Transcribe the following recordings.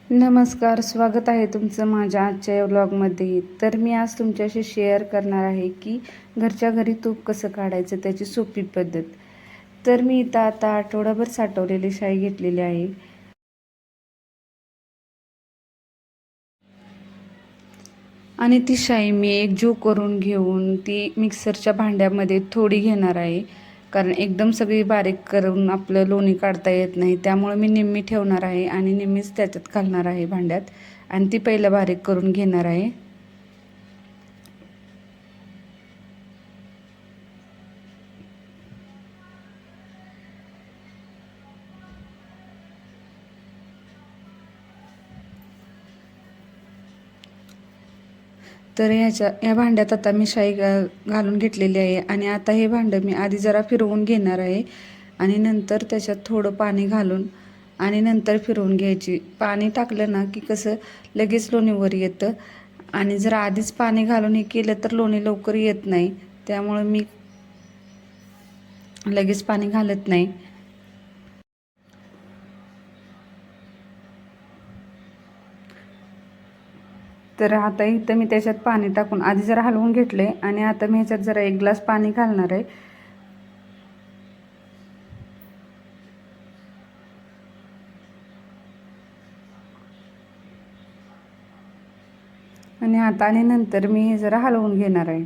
नमस्कार, स्वागत आहे तुमचं माझ्या आजच्या व्लॉगमध्ये. तर मी आज तुमच्याशी शेअर करणार आहे की घरच्या घरी तूप कसं काढायचं, त्याची सोपी पद्धत. तर मी इथं आता आठवडाभर साठवलेली शाई घेतलेली आहे आणि ती शाई मी एकजीव करून घेऊन ती मिक्सरच्या भांड्यामध्ये थोडी घेणार आहे. कारण एकदम सगळी बारीक करून आपलं लोणी काढता येत नाही, त्यामुळे मी निम्मी ठेवणार आहे आणि निम्मीच त्याच्यात घालणार आहे भांड्यात आणि ती पहिलं बारीक करून घेणार आहे. तर ह्या भांड्यात आता मी शाई घालून घेतलेली आहे आणि आता हे भांडं मी आधी जरा फिरवून घेणार आहे आणि नंतर त्याच्यात थोडं पाणी घालून आणि नंतर फिरवून घ्यायची. पाणी टाकलं ना की कसं लगेच लोणी वर येतं आणि जर आधीच पाणी घालून हे केलं तर लोणी लवकर येत नाही, त्यामुळे मी लगेच पाणी घालत नाही. तर आता इथं मी त्याच्यात पाणी टाकून आधी जरा हलवून घेतले आणि आता मी ह्याच्यात जरा 1 ग्लास पाणी घालणार आहे. आणि आता आणि नंतर मी हे जरा हलवून घेणार आहे.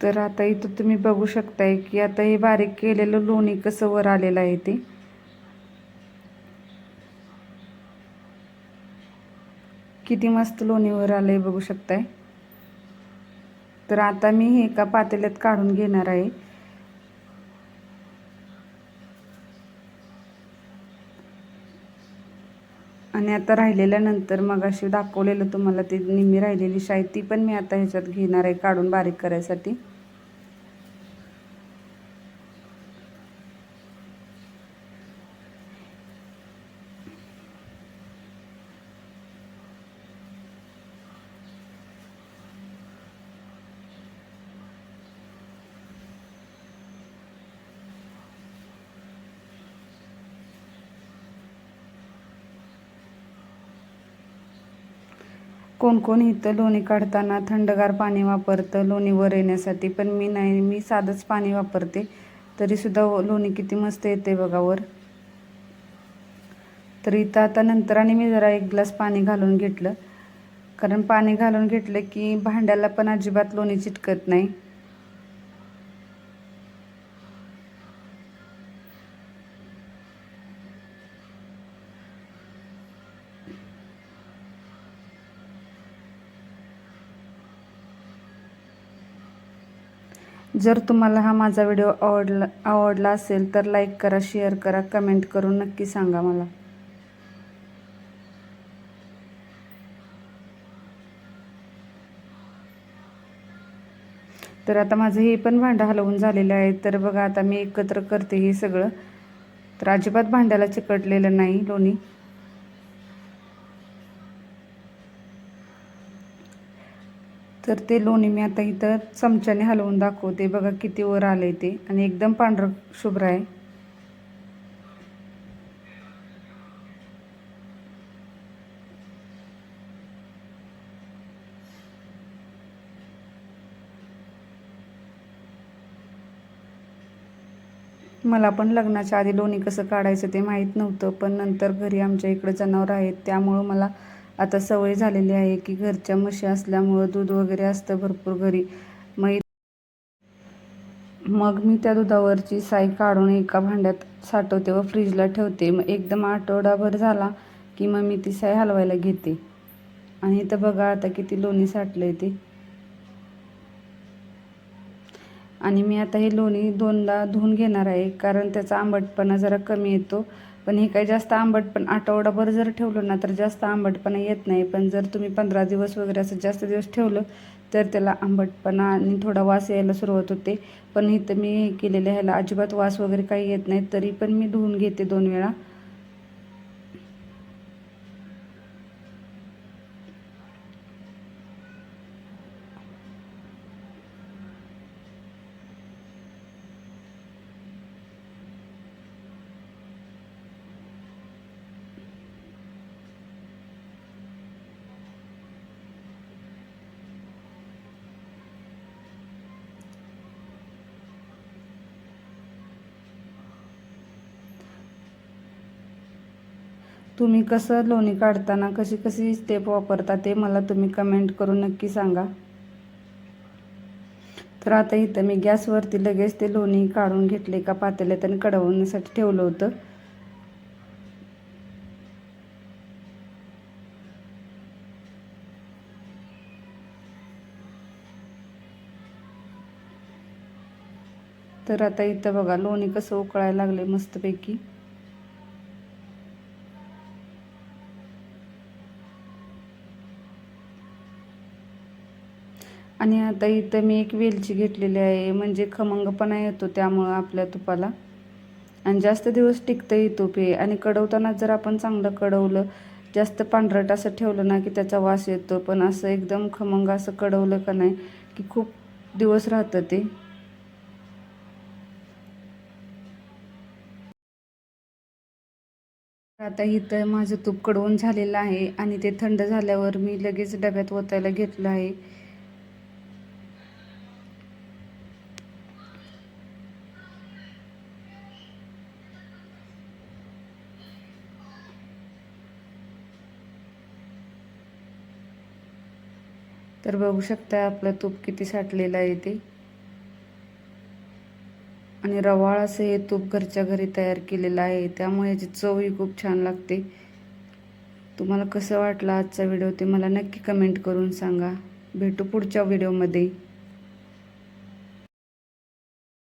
तर आता इथं तुम्ही बघू शकताय की आता हे बारीक केलेलं लोणी कसं वर आलेलं आहे ते. किती मस्त लोणी वर आलंय बघू शकताय. तर आता मी हे एका पातेल्यात काढून घेणार आहे. आणि आता राहिलेल्यानंतर मग अशी दाखवलेलं तुम्हाला ती निम्मी राहिलेली शाई ती पण मी आता ह्याच्यात घेणार आहे काढून बारीक करायसाठी. कोण कोण इथं लोणी काढताना थंडगार पाणी वापरतं लोणी वर येण्यासाठी, पण मी नाही, मी साधंच पाणी वापरते. तरीसुद्धा लोणी किती मस्त येते बघा वर. तर इथं आता नंतर आणि मी जरा 1 ग्लास पाणी घालून घेतलं, कारण पाणी घालून घेतलं की भांड्याला पण अजिबात लोणी चिटकत नाही. जर तुम्हाला हा माझा व्हिडिओ आवडला असेल तर लाईक करा, शेअर करा, कमेंट करून नक्की सांगा मला. तर आता माझं हे पण भांडं हलवून झालेलं आहे. तर बघा आता मी एकत्र करते हे सगळं. तर अजिबात भांड्याला चिकटलेलं नाही लोणी. तर ते लोणी मी आता इथं चमच्याने हलवून दाखवते. बघा किती वर आले ते आणि एकदम पांढरं शुभ्र आहे. मला पण लग्नाच्या आधी लोणी कसं काढायचं ते माहीत नव्हतं, पण नंतर घरी आमच्या इकडे जनावरं आहेत त्यामुळं मला आता सवय झालेली आहे की घरच्या म्हशी असल्यामुळं दूध वगैरे असतं भरपूर घरी. मग मी त्या दुधावरची साई काढून एका भांड्यात साठवते व फ्रीजला ठेवते. मग एकदम आठवडाभर झाला की मग मी ती साई हलवायला घेते. आणि इथं बघा आता किती लोणी साठलंय ते. आणि मी आता हे लोणी 2दा धुवून घेणार आहे, कारण त्याचा आंबटपणा जरा कमी येतो. पण हे काही जास्त आंबटपण आठवडाभर जर ठेवलं ना तर जास्त आंबटपणा येत नाही, पण जर तुम्ही 15 दिवस वगैरे असं जास्त दिवस ठेवलं तर त्याला आंबटपणा आणि थोडा वास यायला सुरुवात होते. पण इथं मी हे केलेलं ह्याला अजिबात वास वगैरे काही येत नाही, तरी पण मी धुवून घेते 2 वेळा. तुम्ही कसं लोणी काढताना कशी कशी स्टेप वापरता ते मला तुम्ही कमेंट करून नक्की सांगा. तर आता इथं मी गॅसवरती लगेच ते लोणी काढून घेतले एका पातेल्यात आणि कढवण्यासाठी ठेवलं होतं. तर आता इथं बघा लोणी कसं उकळायला लागले मस्तपैकी. आणि आता इथं मी एक वेलची घेतलेली आहे, म्हणजे खमंगपणा येतो त्यामुळं आपल्या तुपाला, आणि जास्त दिवस टिकतंही तूप हे. आणि कढवताना जर आपण चांगलं कढवलं, जास्त पांढरट असं ठेवलं ना की त्याचा वास येतो, पण असं एकदम खमंग असं कढवलं का नाही की खूप दिवस राहतं ते. आता इथं माझं तूप कडवून झालेलं आहे आणि ते थंड झाल्यावर मी लगेच डब्यात ओतायला घेतलं आहे. तर बघू शकता आपलं तूप किती साठलेलं आहे ते. आणि रवाळ असं हे तूप घरच्या घरी तयार केलेलं आहे, त्यामुळे याची चवही खूप छान लागते. तुम्हाला कसं वाटलं आजचा व्हिडिओ ते मला नक्की कमेंट करून सांगा. भेटू पुढच्या व्हिडिओमध्ये.